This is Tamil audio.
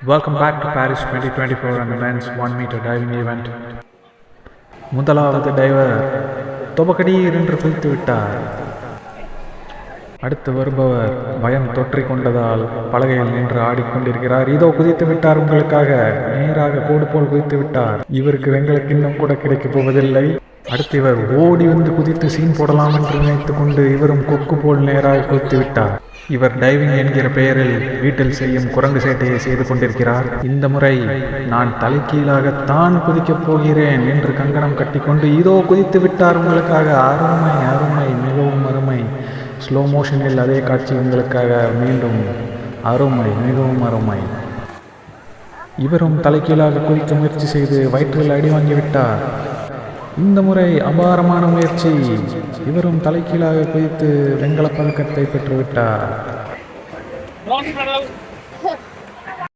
Welcome back to Paris 2024 and the men's 1 meter diving event. முதலாவது டைவர் தொபக்கடீர் என்று குதித்து விட்டார். அடுத்து வருபவர் பயம் தொற்றிக் கொண்டதால் பலகையில் நின்று ஆடிக்கொண்டிருக்கிறார். இதோ குதித்து விட்டார், உங்களுக்காக நேராக கோடு போல் குதித்து விட்டார். இவருக்கு வெங்கல கிண்ணம் கூட கிடைக்கப் போவதில்லை. அடுத்து இவர் ஓடி வந்து குதித்து சீன் போடலாம் என்று நினைத்து கொண்டு இவரும் கொக்கு போல் நேராக குதித்து விட்டார். இவர் டைவிங் என்கிற பெயரில் வீட்டில் செய்யும் குரங்கு சேட்டையை செய்து கொண்டிருக்கிறார். இந்த முறை நான் தலைக்கீழாகத்தான் குதிக்கப் போகிறேன் என்று கங்கணம் கட்டிக்கொண்டு இதோ குதித்து விட்டார், உங்களுக்காக. அருமை அருமை, மிகவும் அருமை. ஸ்லோ மோஷனில் அதே காட்சி உங்களுக்காக மீண்டும். அருமை, மிகவும் அருமை. இவரும் தலைக்கீழாக குதிக்க முயற்சி செய்து வயிற்றில் அடி வாங்கிவிட்டார். இந்த முறை அபாரமான முயற்சி. இவரும் தலைக்கீழாக குதித்து வெண்கலப் பதக்கத்தை பெற்றுவிட்டார்.